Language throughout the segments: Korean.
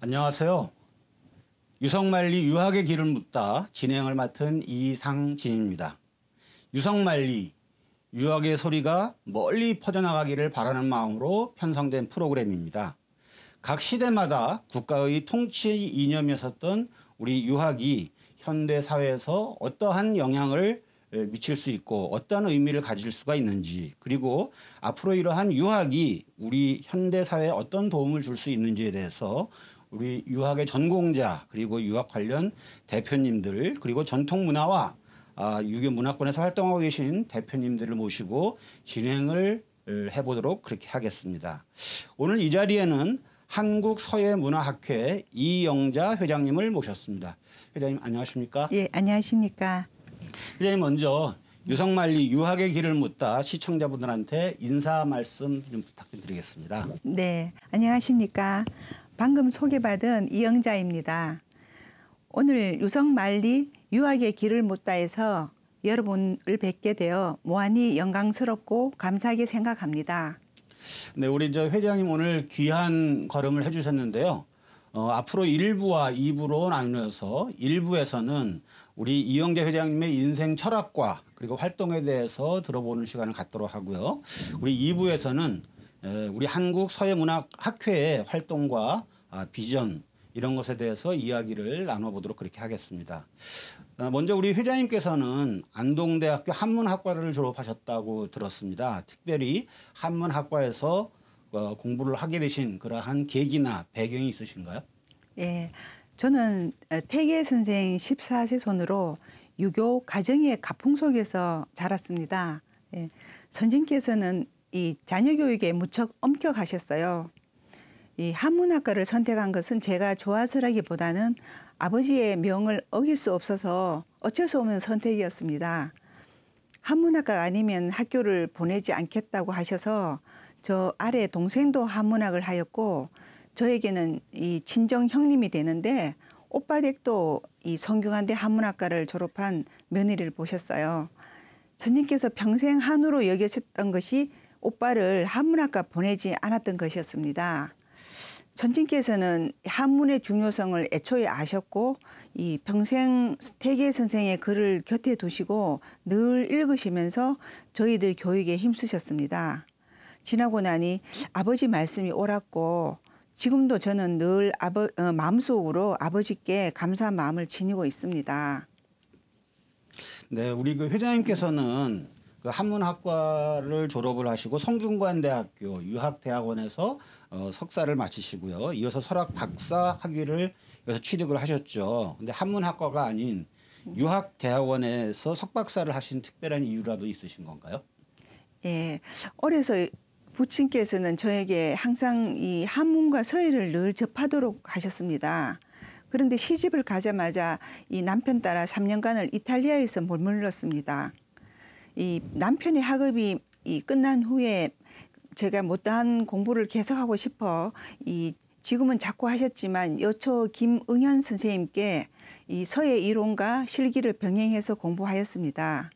안녕하세요. 유성만리 유학의 길을 묻다 진행을 맡은 이상진입니다. 유성만리 유학의 소리가 멀리 퍼져나가기를 바라는 마음으로 편성된 프로그램입니다. 각 시대마다 국가의 통치 이념이었던 우리 유학이 현대 사회에서 어떠한 영향을 미칠 수 있고 어떤 의미를 가질 수가 있는지, 그리고 앞으로 이러한 유학이 우리 현대 사회에 어떤 도움을 줄 수 있는지에 대해서 우리 유학의 전공자, 그리고 유학 관련 대표님들, 그리고 전통문화와 유교 문화권에서 활동하고 계신 대표님들을 모시고 진행을 해보도록 그렇게 하겠습니다. 오늘 이 자리에는 한국서예문화학회 이영자 회장님을 모셨습니다. 회장님 안녕하십니까? 예, 안녕하십니까? 회장님, 먼저 유성만리 유학의 길을 묻다 시청자분들한테 인사 말씀 좀 부탁드리겠습니다. 네, 안녕하십니까? 방금 소개받은 이영자입니다. 오늘 유성만리 유학의 길을 묻다에서 여러분을 뵙게 되어 무한히 영광스럽고 감사하게 생각합니다. 네, 우리 회장님 오늘 귀한 걸음을 해주셨는데요. 앞으로 1부와 2부로 나누어서 1부에서는 우리 이영재 회장님의 인생 철학과 그리고 활동에 대해서 들어보는 시간을 갖도록 하고요. 우리 2부에서는 우리 한국서예문화학회의 활동과 비전 이런 것에 대해서 이야기를 나눠보도록 그렇게 하겠습니다. 먼저 우리 회장님께서는 안동대학교 한문학과를 졸업하셨다고 들었습니다. 특별히 한문학과에서 공부를 하게 되신 그러한 계기나 배경이 있으신가요? 예, 저는 태계 선생 14세 손으로 유교 가정의 가풍 속에서 자랐습니다. 예, 선생께서는 이 자녀 교육에 무척 엄격하셨어요. 이 한문학과를 선택한 것은 제가 좋아서라기보다는 아버지의 명을 어길 수 없어서 어쩔 수 없는 선택이었습니다. 한문학과가 아니면 학교를 보내지 않겠다고 하셔서 저 아래 동생도 한문학을 하였고 저에게는 이 친정 형님이 되는데 오빠 댁도 이 성균관대 한문학과를 졸업한 며느리를 보셨어요. 선생님께서 평생 한우로 여겨셨던 것이 오빠를 한문학과 보내지 않았던 것이었습니다. 선생님께서는 한문의 중요성을 애초에 아셨고 이 평생 태계 선생의 글을 곁에 두시고 늘 읽으시면서 저희들 교육에 힘쓰셨습니다. 지나고 나니 아버지 말씀이 옳았고 지금도 저는 늘 마음속으로 아버지께 감사한 마음을 지니고 있습니다. 네, 우리 회장님께서는 그 한문학과를 졸업을 하시고 성균관대학교 유학대학원에서 석사를 마치시고요. 이어서 설학 박사 학위를 여기서 취득을 하셨죠. 근데 한문학과가 아닌 유학대학원에서 석박사를 하신 특별한 이유라도 있으신 건가요? 예, 어려서 부친께서는 저에게 항상 이 한문과 서예를 늘 접하도록 하셨습니다. 그런데 시집을 가자마자 이 남편 따라 3년간을 이탈리아에서 머물렀습니다. 이 남편의 학업이 끝난 후에 제가 못다한 공부를 계속하고 싶어 지금은 자꾸 하셨지만 여초 김응현 선생님께 이 서예 이론과 실기를 병행해서 공부하였습니다.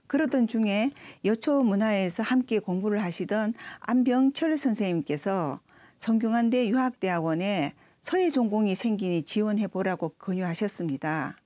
그러던 중에 여초 문화에서 함께 공부를 하시던 안병철 선생님께서 성균관대 유학대학원에 서예 전공이 생기니 지원해보라고 권유하셨습니다.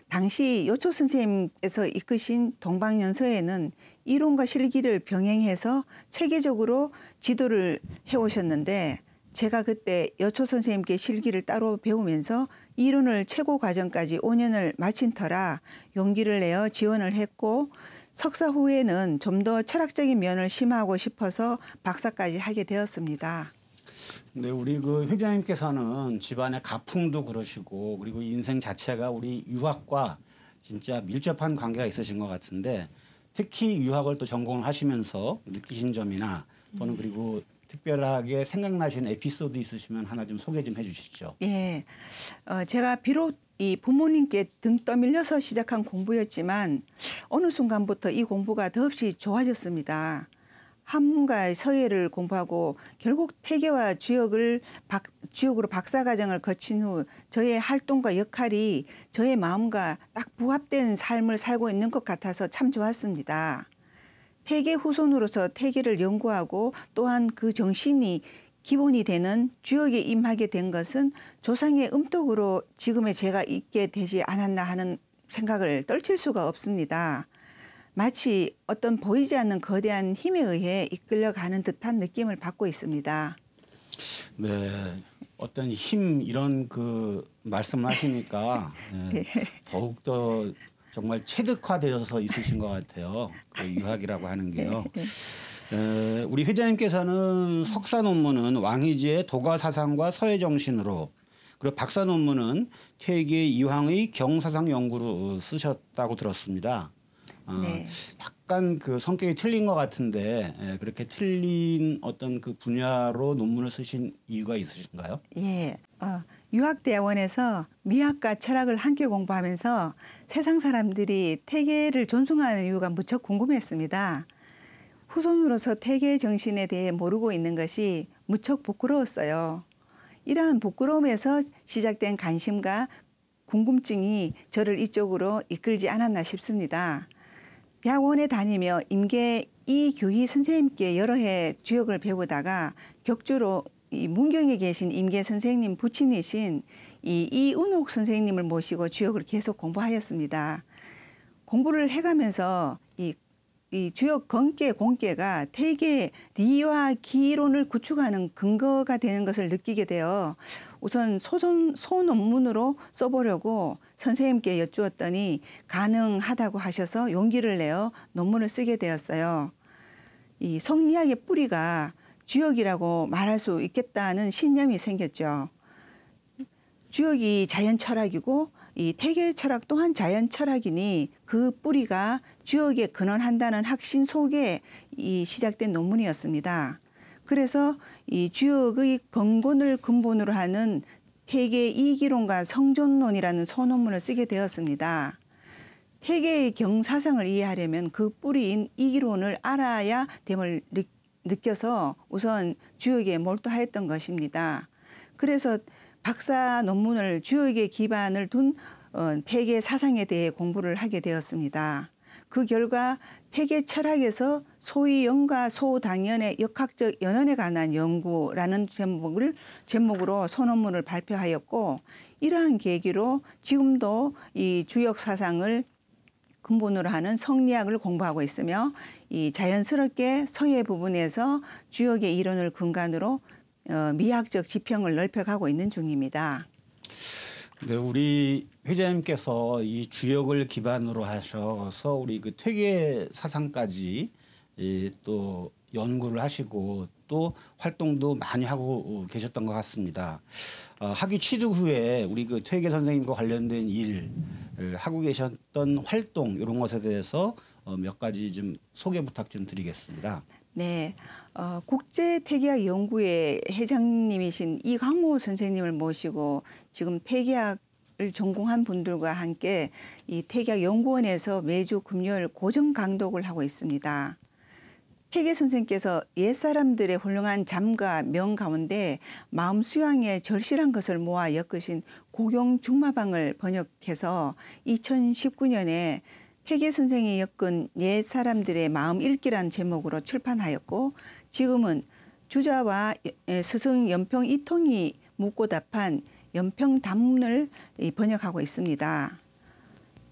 당시 여초 선생님께서 이끄신 동방연서에는 이론과 실기를 병행해서 체계적으로 지도를 해오셨는데 제가 그때 여초 선생님께 실기를 따로 배우면서 이론을 최고 과정까지 5년을 마친 터라 용기를 내어 지원을 했고 석사 후에는 좀 더 철학적인 면을 심화하고 싶어서 박사까지 하게 되었습니다. 네, 우리 회장님께서는 집안의 가풍도 그러시고 그리고 인생 자체가 우리 유학과 진짜 밀접한 관계가 있으신 것 같은데 특히 유학을 또 전공을 하시면서 느끼신 점이나 또는 그리고 특별하게 생각나신 에피소드 있으시면 하나 좀 소개 좀 해주시죠. 예, 제가 비록 이 부모님께 등 떠밀려서 시작한 공부였지만 어느 순간부터 이 공부가 더없이 좋아졌습니다. 한문과 서예를 공부하고 결국 태계와 주역으로 박사과정을 거친 후 저의 활동과 역할이 저의 마음과 딱 부합된 삶을 살고 있는 것 같아서 참 좋았습니다. 태계 후손으로서 태계를 연구하고 또한 그 정신이 기본이 되는 주역에 임하게 된 것은 조상의 음덕으로 지금의 제가 있게 되지 않았나 하는 생각을 떨칠 수가 없습니다. 마치 어떤 보이지 않는 거대한 힘에 의해 이끌려가는 듯한 느낌을 받고 있습니다. 네, 어떤 힘 이런 그 말씀을 하시니까 네. 더욱 더 정말 체득화되어서 있으신 것 같아요. 그 유학이라고 하는 게요. 우리 회장님께서는 석사 논문은 왕희지의 도가 사상과 서해 정신으로, 그리고 박사 논문은 퇴계 이황의 경사상 연구로 쓰셨다고 들었습니다. 네. 약간 그 성격이 틀린 것 같은데 그렇게 틀린 어떤 그 분야로 논문을 쓰신 이유가 있으신가요? 예. 유학대학원에서 미학과 철학을 함께 공부하면서 세상 사람들이 퇴계를 존중하는 이유가 무척 궁금했습니다. 후손으로서 퇴계 정신에 대해 모르고 있는 것이 무척 부끄러웠어요. 이러한 부끄러움에서 시작된 관심과 궁금증이 저를 이쪽으로 이끌지 않았나 싶습니다. 대학원에 다니며 임계 이교희 선생님께 여러 해 주역을 배우다가 격주로 이 문경에 계신 임계 선생님 부친이신 이운옥 선생님을 모시고 주역을 계속 공부하였습니다. 공부를 해가면서 이 주역 건계 공계가 퇴계 리와 기론을 구축하는 근거가 되는 것을 느끼게 되어 우선 소논문으로 써보려고 선생님께 여쭈었더니 가능하다고 하셔서 용기를 내어 논문을 쓰게 되었어요. 이 성리학의 뿌리가 주역이라고 말할 수 있겠다는 신념이 생겼죠. 주역이 자연 철학이고 이 퇴계 철학 또한 자연 철학이니 그 뿌리가 주역에 근원한다는 확신 속에 이 시작된 논문이었습니다. 그래서 이 주역의 건곤을 근본으로 하는 퇴계 이기론과 성존론이라는 소논문을 쓰게 되었습니다. 퇴계의 경사상을 이해하려면 그 뿌리인 이기론을 알아야 됨을 느껴서 우선 주역에 몰두하였던 것입니다. 그래서 박사 논문을 주역에 기반을 둔 퇴계 사상에 대해 공부를 하게 되었습니다. 그 결과 퇴계 철학에서 소위 영과 소당연의 역학적 연원에 관한 연구라는 제목으로 소논문을 발표하였고, 이러한 계기로 지금도 이 주역 사상을 근본으로 하는 성리학을 공부하고 있으며 이 자연스럽게 서예 부분에서 주역의 이론을 근간으로 미학적 지평을 넓혀가고 있는 중입니다. 네, 우리 회장님께서 이 주역을 기반으로 하셔서 우리 그 퇴계 사상까지 또 연구를 하시고 또 활동도 많이 하고 계셨던 것 같습니다. 학위 취득 후에 우리 그 퇴계 선생님과 관련된 일을 하고 계셨던 활동 이런 것에 대해서 몇 가지 좀 소개 부탁 좀 드리겠습니다. 네, 국제퇴계학 연구회 회장님이신 이광호 선생님을 모시고 지금 퇴계학을 전공한 분들과 함께 이 퇴계학 연구원에서 매주 금요일 고정 강독을 하고 있습니다. 퇴계 선생님께서 옛사람들의 훌륭한 잠과 명 가운데 마음 수양에 절실한 것을 모아 엮으신 고경중마방을 번역해서 2019년에 퇴계 선생이 엮은 옛사람들의 마음 읽기란 제목으로 출판하였고, 지금은 주자와 스승 연평 이통이 묻고 답한 연평 단문을 번역하고 있습니다.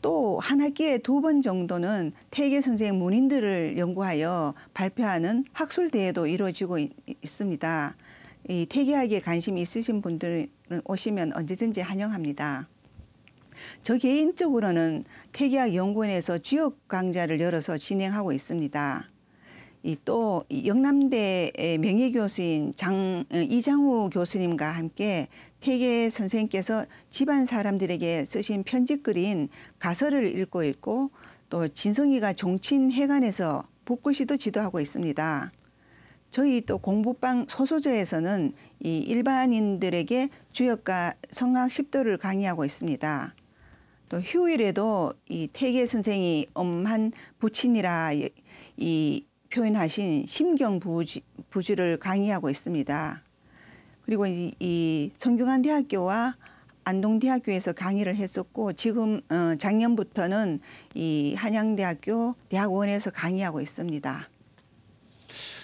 또 한 학기에 2번 정도는 퇴계 선생 문인들을 연구하여 발표하는 학술대회도 이루어지고 있습니다. 이 퇴계학에 관심이 있으신 분들은 오시면 언제든지 환영합니다. 저 개인적으로는 퇴계학 연구원에서 주역 강좌를 열어서 진행하고 있습니다. 또 영남대 명예교수인 이장우 교수님과 함께 퇴계 선생님께서 집안 사람들에게 쓰신 편지글인 가설을 읽고 있고, 또 진성이가 종친회관에서 붓글씨도 지도하고 있습니다. 저희 또 공부방 소소저에서는 이 일반인들에게 주역과 성학 10도를 강의하고 있습니다. 또 휴일에도 이 퇴계 선생이 엄한 부친이라 이 표현하신 심경부주를 강의하고 있습니다. 그리고 이 성균관대학교와 안동대학교에서 강의를 했었고, 지금 작년부터는 이 한양대학교 대학원에서 강의하고 있습니다.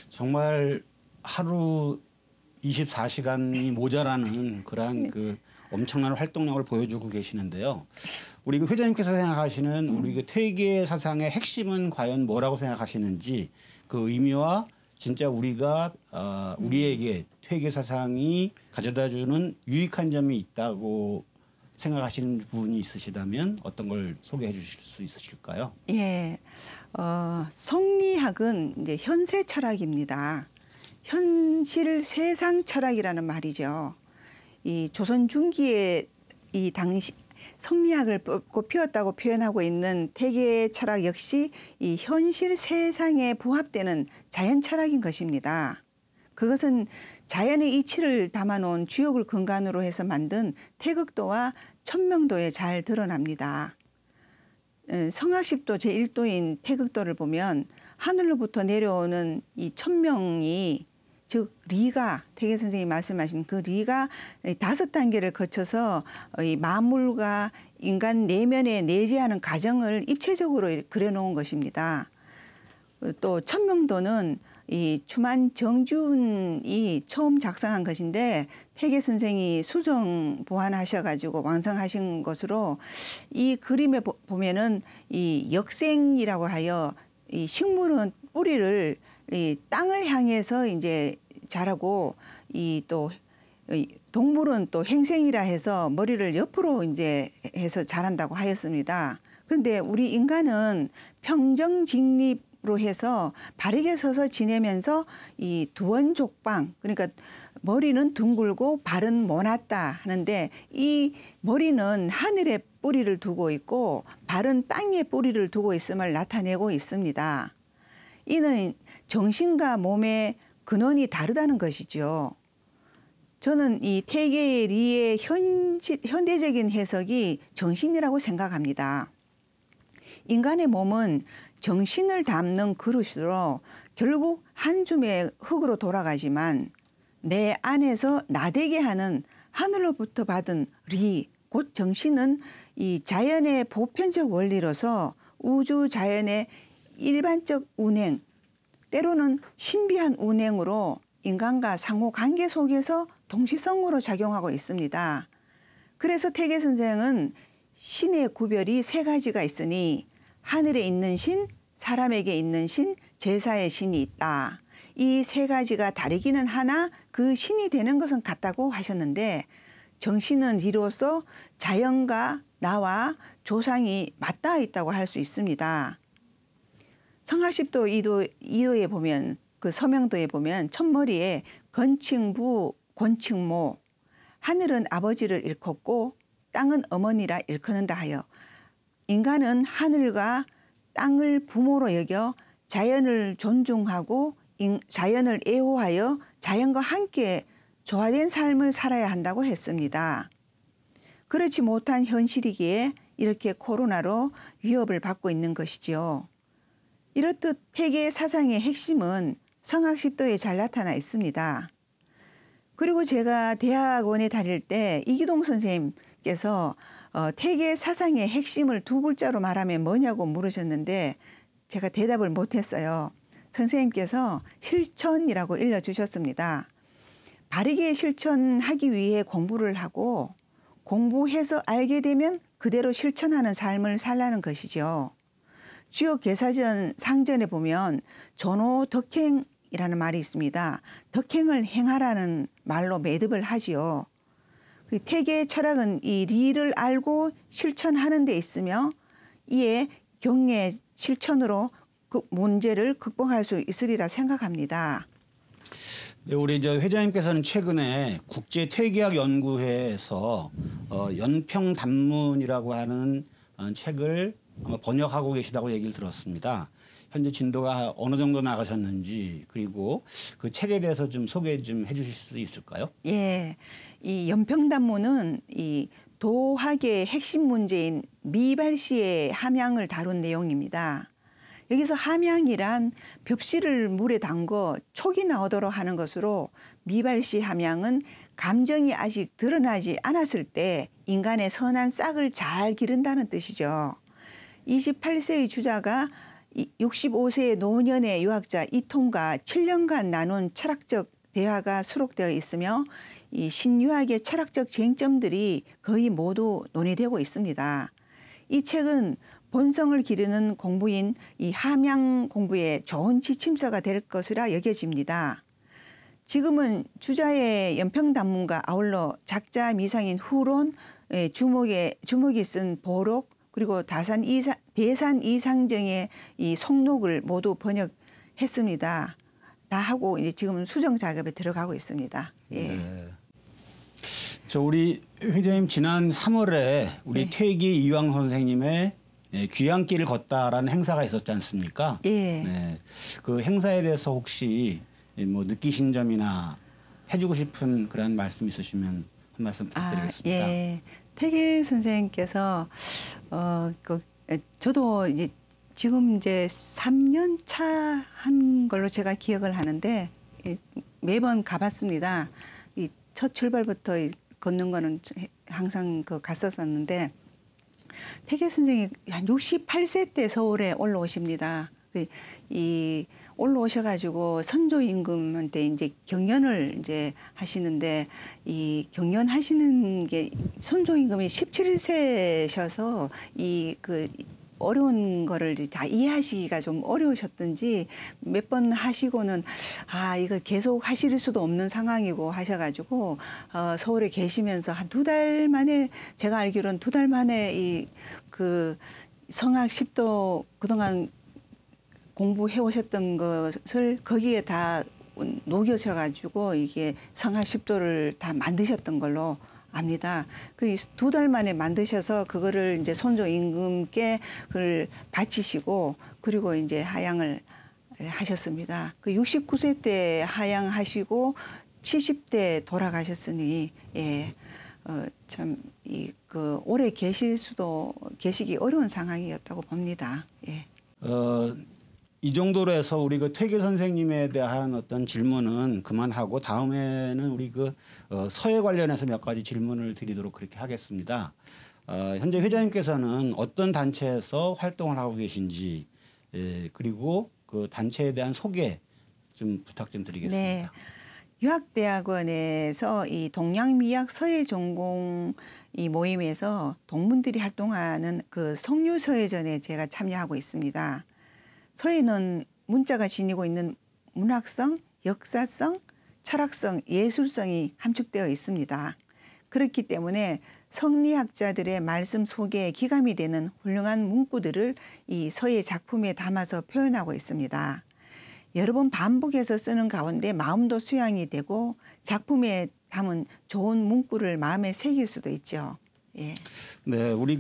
정말 하루 24시간이 모자라는 그러한 그 엄청난 활동량을 보여주고 계시는데요. 우리 그 회장님께서 생각하시는 우리 그 퇴계 사상의 핵심은 과연 뭐라고 생각하시는지 그 의미와 진짜 우리가 우리에게 퇴계 사상이 가져다주는 유익한 점이 있다고 생각하시는 부분이 있으시다면 어떤 걸 소개해 주실 수 있으실까요? 예, 성리학은 이제 현세 철학입니다. 현실 세상 철학이라는 말이죠. 이 조선 중기에 이 당시 성리학을 꽃피웠다고 표현하고 있는 퇴계 철학 역시 이 현실 세상에 부합되는 자연 철학인 것입니다. 그것은 자연의 이치를 담아놓은 주역을 근간으로 해서 만든 태극도와 천명도에 잘 드러납니다. 성악십도 제1도인 태극도를 보면 하늘로부터 내려오는 이 천명이 즉 리가 태계 선생님이 말씀하신 그 리가 5단계를 거쳐서 이 만물과 인간 내면에 내재하는 과정을 입체적으로 그려놓은 것입니다. 또 천명도는 이 추만 정준이 처음 작성한 것인데 태계 선생이 수정 보완하셔가지고 완성하신 것으로 이 그림에 보면은 이 역생이라고 하여 이 식물은 뿌리를 이 땅을 향해서 이제 자라고 이 또 동물은 또 행생이라 해서 머리를 옆으로 이제 해서 자란다고 하였습니다. 그런데 우리 인간은 평정직립으로 해서 바르게 서서 지내면서 이 두원족방 그러니까 머리는 둥글고 발은 모났다 하는데 이 머리는 하늘에 뿌리를 두고 있고 발은 땅에 뿌리를 두고 있음을 나타내고 있습니다. 이는 정신과 몸의 근원이 다르다는 것이죠. 저는 이 퇴계의 리의 현대적인 해석이 정신이라고 생각합니다. 인간의 몸은 정신을 담는 그릇으로 결국 한 줌의 흙으로 돌아가지만 내 안에서 나되게 하는 하늘로부터 받은 리, 곧 정신은 이 자연의 보편적 원리로서 우주 자연의 일반적 운행, 때로는 신비한 운행으로 인간과 상호 관계 속에서 동시성으로 작용하고 있습니다. 그래서 태계 선생은 신의 구별이 3가지가 있으니 하늘에 있는 신, 사람에게 있는 신, 제사의 신이 있다. 이 3가지가 다르기는 하나 그 신이 되는 것은 같다고 하셨는데 정신은 이로써 자연과 나와 조상이 맞닿아 있다고 할 수 있습니다. 성악십도 2도에 보면 그 서명도에 보면 첫머리에 건칭부 권칭모 하늘은 아버지를 일컫고 땅은 어머니라 일컫는다 하여 인간은 하늘과 땅을 부모로 여겨 자연을 존중하고 자연을 애호하여 자연과 함께 조화된 삶을 살아야 한다고 했습니다. 그렇지 못한 현실이기에 이렇게 코로나로 위협을 받고 있는 것이지요. 이렇듯 퇴계 사상의 핵심은 성악십도에 잘 나타나 있습니다. 그리고 제가 대학원에 다닐 때 이기동 선생님께서 퇴계 사상의 핵심을 2글자로 말하면 뭐냐고 물으셨는데 제가 대답을 못했어요. 선생님께서 실천이라고 일러주셨습니다. 바르게 실천하기 위해 공부를 하고 공부해서 알게 되면 그대로 실천하는 삶을 살라는 것이죠. 주요 계사전 상전에 보면 전호덕행이라는 말이 있습니다. 덕행을 행하라는 말로 매듭을 하지요. 퇴계 철학은 이 리를 알고 실천하는 데 있으며 이에 경례 실천으로 그 문제를 극복할 수 있으리라 생각합니다. 네, 우리 회장님께서는 최근에 국제 퇴계학 연구회에서 연평단문이라고 하는 책을 아마 번역하고 계시다고 얘기를 들었습니다. 현재 진도가 어느 정도 나가셨는지 그리고 그 책에 대해서 좀 소개 좀 해주실 수 있을까요? 예, 이 연평단문은 이 도학의 핵심 문제인 미발시의 함양을 다룬 내용입니다. 여기서 함양이란 벽실을 물에 담궈 촉이 나오도록 하는 것으로 미발시 함양은 감정이 아직 드러나지 않았을 때 인간의 선한 싹을 잘 기른다는 뜻이죠. 28세의 주자가 65세의 노년의 유학자 이통과 7년간 나눈 철학적 대화가 수록되어 있으며 이 신유학의 철학적 쟁점들이 거의 모두 논의되고 있습니다. 이 책은 본성을 기르는 공부인 이 함양 공부의 좋은 지침서가 될 것이라 여겨집니다. 지금은 주자의 연평단문과 아울러 작자 미상인 후론, 주목이 쓴 보록, 그리고 대산 이상정의 이 속록을 모두 번역했습니다. 다 하고 이제 지금은 수정 작업에 들어가고 있습니다. 예. 네. 저 우리 회장님 지난 3월에 우리 네. 퇴기 이황 선생님의 귀향길을 걷다라는 행사가 있었지 않습니까? 예. 네. 그 행사에 대해서 혹시 뭐 느끼신 점이나 해주고 싶은 그런 말씀 있으시면 한 말씀 부탁드리겠습니다. 예. 태계 선생님께서 저도 이제 지금 이제 3년 차 한 걸로 제가 기억을 하는데 매번 가봤습니다. 이 첫 출발부터 걷는 거는 항상 갔었었는데 태계 선생이 한 68세 때 서울에 올라오십니다. 이 올라오셔가지고 선조 임금한테 이제 경연을 이제 하시는데 이 경연하시는 게 선조 임금이 17세셔서 어려운 거를 다 이해하시기가 좀 어려우셨던지 몇 번 하시고는 이거 계속 하실 수도 없는 상황이고 하셔가지고 서울에 계시면서 한 2달 만에 제가 알기로는 2달 만에 성악 10도 그동안 공부해 오셨던 것을 거기에 다 녹여셔가지고 이게 성악 10도를 다 만드셨던 걸로 압니다. 2달 만에 만드셔서 그거를 이제 선조 임금께 그걸 바치시고 그리고 이제 하양을 하셨습니다. 69세 때 하양하시고 70대 돌아가셨으니 오래 계시기 어려운 상황이었다고 봅니다. 예. 이 정도로 해서 우리 퇴계 선생님에 대한 어떤 질문은 그만하고 다음에는 우리 서예 관련해서 몇 가지 질문을 드리도록 그렇게 하겠습니다. 현재 회장님께서는 어떤 단체에서 활동을 하고 계신지 그리고 그 단체에 대한 소개 좀 부탁 좀 드리겠습니다. 네. 유학대학원에서 이 동양미학 서예 전공 이 모임에서 동문들이 활동하는 성류서예전에 제가 참여하고 있습니다. 서예는 문자가 지니고 있는 문학성, 역사성, 철학성, 예술성이 함축되어 있습니다. 그렇기 때문에 성리학자들의 말씀 속에 기감이 되는 훌륭한 문구들을 이 서예 작품에 담아서 표현하고 있습니다. 여러 번 반복해서 쓰는 가운데 마음도 수양이 되고 작품에 담은 좋은 문구를 마음에 새길 수도 있죠. 예. 네, 우리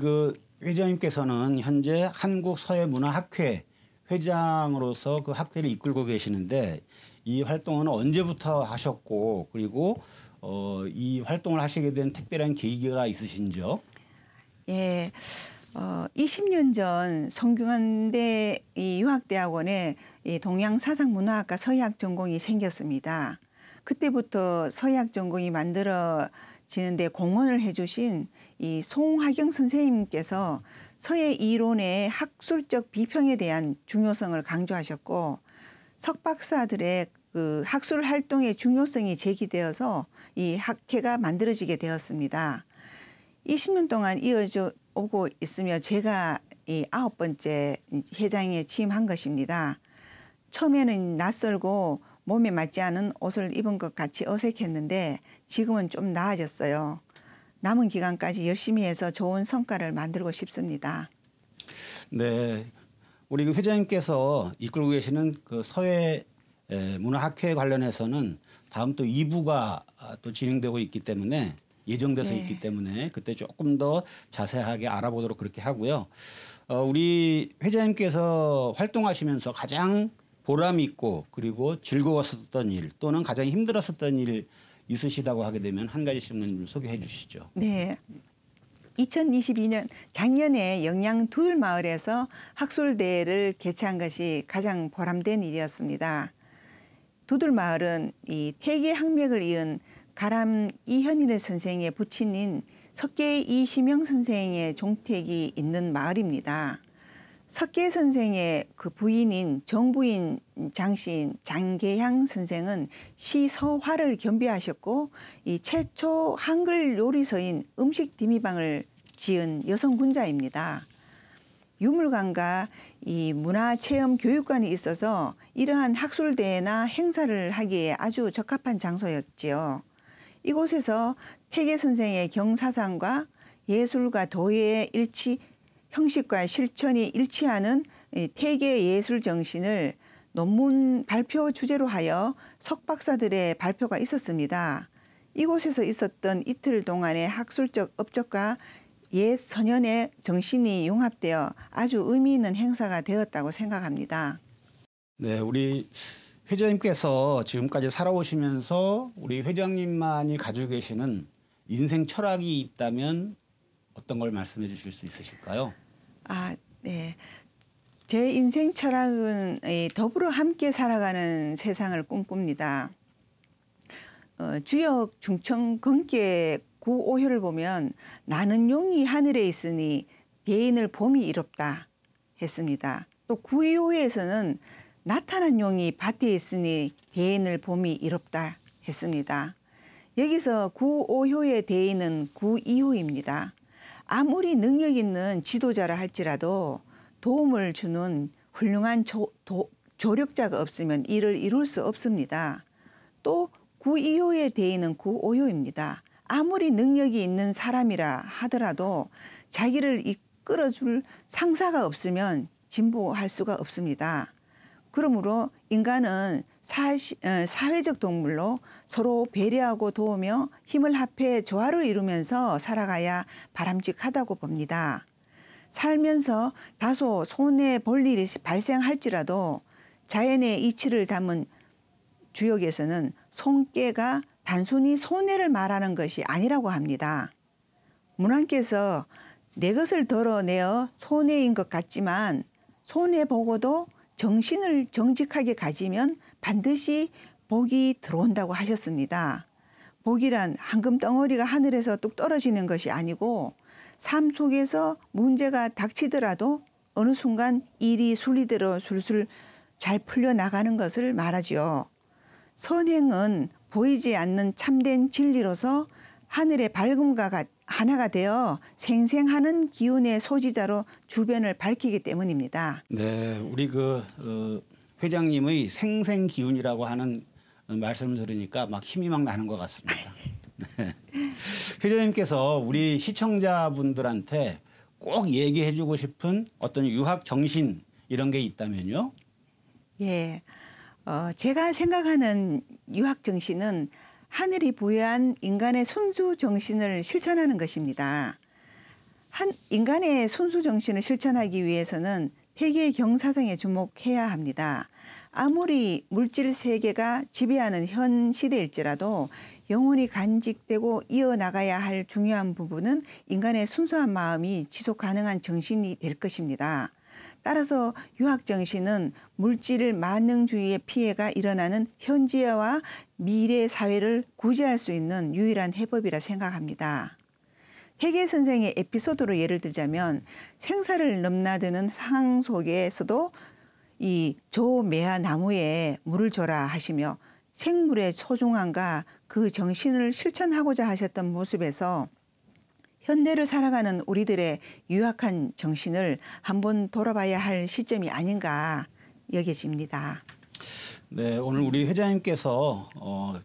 회장님께서는 현재 한국서예문화학회 회장으로서 그 학회를 이끌고 계시는데 이 활동은 언제부터 하셨고 그리고 이 활동을 하시게 된 특별한 계기가 있으신지요? 예. 20년 전 성균관대 이 유학대학원에 이 동양사상문화학과 서예학 전공이 생겼습니다. 그때부터 서예학 전공이 만들어지는데 공헌을 해주신 이 송하경 선생님께서 서예 이론의 학술적 비평에 대한 중요성을 강조하셨고 석박사들의 학술 활동의 중요성이 제기되어서 이 학회가 만들어지게 되었습니다. 20년 동안 이어져 오고 있으며 제가 이 9번째 회장에 취임한 것입니다. 처음에는 낯설고 몸에 맞지 않은 옷을 입은 것 같이 어색했는데 지금은 좀 나아졌어요. 남은 기간까지 열심히 해서 좋은 성과를 만들고 싶습니다. 네, 우리 회장님께서 이끌고 계시는 서예 문화학회 관련해서는 다음 또 2부가 또 진행되고 있기 때문에 예정돼서 있기 때문에 그때 조금 더 자세하게 알아보도록 그렇게 하고요. 우리 회장님께서 활동하시면서 가장 보람 있고 그리고 즐거웠었던 일 또는 가장 힘들었었던 일 있으시다고 하게 되면 한 가지씩 좀 소개해 주시죠. 네. 2022년 작년에 영양 두들마을에서 학술대회를 개최한 것이 가장 보람된 일이었습니다. 두들마을은 이 태계학맥을 이은 가람 이현일 선생의 부친인 석계 이시명 선생의 종택이 있는 마을입니다. 석계 선생의 그 부인인 정부인 장시인 장계향 선생은 시서화를 겸비하셨고 이 최초 한글 요리서인 음식 디미방을 지은 여성 군자입니다. 유물관과 이 문화체험 교육관이 있어서 이러한 학술대회나 행사를 하기에 아주 적합한 장소였지요. 이곳에서 태계 선생의 경사상과 예술과 도예의 형식과 실천이 일치하는 태계 예술 정신을 논문 발표 주제로 하여 석박사들의 발표가 있었습니다. 이곳에서 있었던 이틀 동안의 학술적 업적과 옛 선현의 정신이 융합되어 아주 의미 있는 행사가 되었다고 생각합니다. 네, 우리 회장님께서 지금까지 살아오시면서 우리 회장님만이 가지고 계시는 인생 철학이 있다면 어떤 걸 말씀해 주실 수 있으실까요? 네. 제 인생 철학은 더불어 함께 살아가는 세상을 꿈꿉니다. 주역 중청 건께 구오효를 보면 나는 용이 하늘에 있으니 대인을 봄이 이롭다 했습니다. 또 구이호에서는 나타난 용이 밭에 있으니 대인을 봄이 이롭다 했습니다. 여기서 구오효의 대인은 구이호입니다. 아무리 능력 있는 지도자라 할지라도 도움을 주는 훌륭한 조력자가 없으면 이를 이룰 수 없습니다. 또 구이호의 대인은 구오효입니다. 아무리 능력이 있는 사람이라 하더라도 자기를 이끌어줄 상사가 없으면 진보할 수가 없습니다. 그러므로 인간은 사회적 동물로 서로 배려하고 도우며 힘을 합해 조화를 이루면서 살아가야 바람직하다고 봅니다. 살면서 다소 손해 볼 일이 발생할지라도 자연의 이치를 담은 주역에서는 손깨가 단순히 손해를 말하는 것이 아니라고 합니다. 문왕께서 내 것을 덜어내어 손해인 것 같지만 손해보고도 정신을 정직하게 가지면 반드시 복이 들어온다고 하셨습니다. 복이란 황금 덩어리가 하늘에서 뚝 떨어지는 것이 아니고 삶 속에서 문제가 닥치더라도 어느 순간 일이 순리대로 술술 잘 풀려나가는 것을 말하지요. 선행은 보이지 않는 참된 진리로서 하늘의 밝음과 하나가 되어 생생하는 기운의 소지자로 주변을 밝히기 때문입니다. 네, 우리 회장님의 생생 기운이라고 하는 말씀을 들으니까 막 힘이 막 나는 것 같습니다. 네. 회장님께서 우리 시청자분들한테 꼭 얘기해주고 싶은 어떤 유학 정신 이런 게 있다면요? 예, 제가 생각하는 유학 정신은 하늘이 부여한 인간의 순수 정신을 실천하는 것입니다. 인간의 순수 정신을 실천하기 위해서는 태계의 경사상에 주목해야 합니다. 아무리 물질 세계가 지배하는 현 시대일지라도 영원히 간직되고 이어나가야 할 중요한 부분은 인간의 순수한 마음이 지속 가능한 정신이 될 것입니다. 따라서 유학 정신은 물질 만능주의의 피해가 일어나는 현재와 미래 사회를 구제할 수 있는 유일한 해법이라 생각합니다. 태계 선생의 에피소드로 예를 들자면 생사를 넘나드는 상황 속에서도 이 조매화 나무에 물을 줘라 하시며 생물의 소중함과 그 정신을 실천하고자 하셨던 모습에서 현대를 살아가는 우리들의 유약한 정신을 한번 돌아봐야 할 시점이 아닌가 여겨집니다. 네, 오늘 우리 회장님께서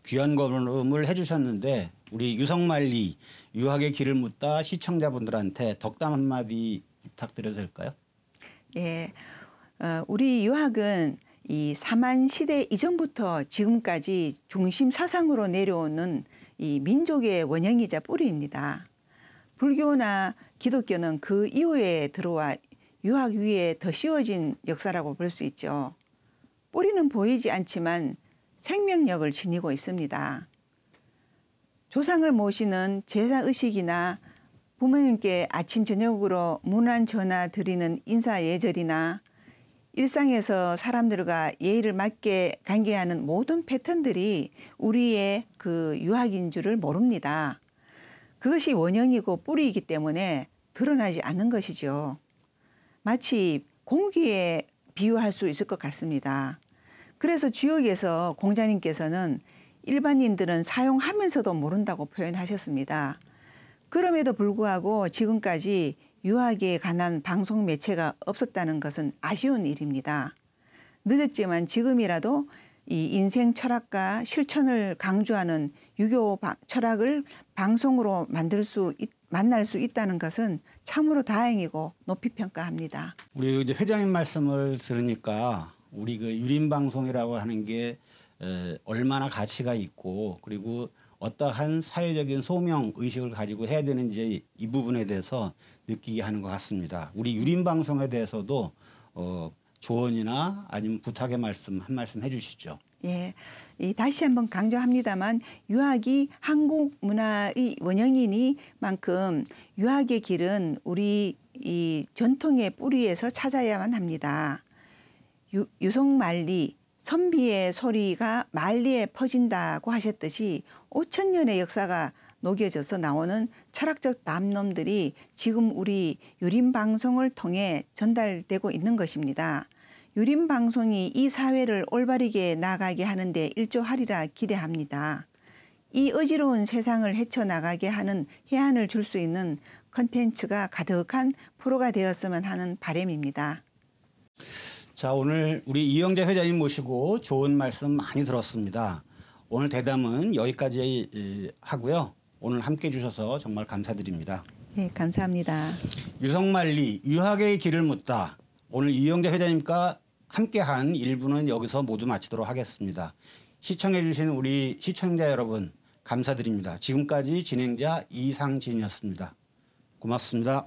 귀한 걸음을 해주셨는데 우리 유성만리 유학의 길을 묻다 시청자분들한테 덕담 한마디 부탁드려도 될까요? 예, 우리 유학은 이 사만 시대 이전부터 지금까지 중심 사상으로 내려오는 이 민족의 원형이자 뿌리입니다. 불교나 기독교는 그 이후에 들어와 유학 위에 더 씌워진 역사라고 볼 수 있죠. 뿌리는 보이지 않지만 생명력을 지니고 있습니다. 조상을 모시는 제사의식이나 부모님께 아침 저녁으로 문안 전화 드리는 인사 예절이나 일상에서 사람들과 예의를 맞게 관계하는 모든 패턴들이 우리의 그 유학인 줄을 모릅니다. 그것이 원형이고 뿌리이기 때문에 드러나지 않는 것이죠. 마치 공기에 비유할 수 있을 것 같습니다. 그래서 주역에서 공자님께서는 일반인들은 사용하면서도 모른다고 표현하셨습니다. 그럼에도 불구하고 지금까지 유학에 관한 방송 매체가 없었다는 것은 아쉬운 일입니다. 늦었지만 지금이라도 이 인생 철학과 실천을 강조하는 유교 철학을 방송으로 만날 수 있다는 것은 참으로 다행이고 높이 평가합니다. 우리 이제 회장님 말씀을 들으니까 우리 그 유림 방송이라고 하는 게 얼마나 가치가 있고 그리고 어떠한 사회적인 소명 의식을 가지고 해야 되는지 이 부분에 대해서 느끼게 하는 것 같습니다. 우리 유림 방송에 대해서도 조언이나 아니면 부탁의 말씀 한 말씀 해주시죠. 예, 다시 한번 강조합니다만 유학이 한국 문화의 원형이니만큼 유학의 길은 우리 이 전통의 뿌리에서 찾아야만 합니다. 유성만리 선비의 소리가 만리에 퍼진다고 하셨듯이 5천 년의 역사가 녹여져서 나오는 철학적 담론들이 지금 우리 유림 방송을 통해 전달되고 있는 것입니다. 유림 방송이 이 사회를 올바르게 나가게 하는데 일조하리라 기대합니다. 이 어지러운 세상을 헤쳐나가게 하는 해안을 줄 수 있는 컨텐츠가 가득한 프로가 되었으면 하는 바람입니다. 자, 오늘 우리 이영재 회장님 모시고 좋은 말씀 많이 들었습니다. 오늘 대담은 여기까지 하고요. 오늘 함께해 주셔서 정말 감사드립니다. 네, 감사합니다. 유성만리 유학의 길을 묻다. 오늘 이영재 회장님과 함께한 1부는 여기서 모두 마치도록 하겠습니다. 시청해 주신 우리 시청자 여러분 감사드립니다. 지금까지 진행자 이상진이었습니다. 고맙습니다.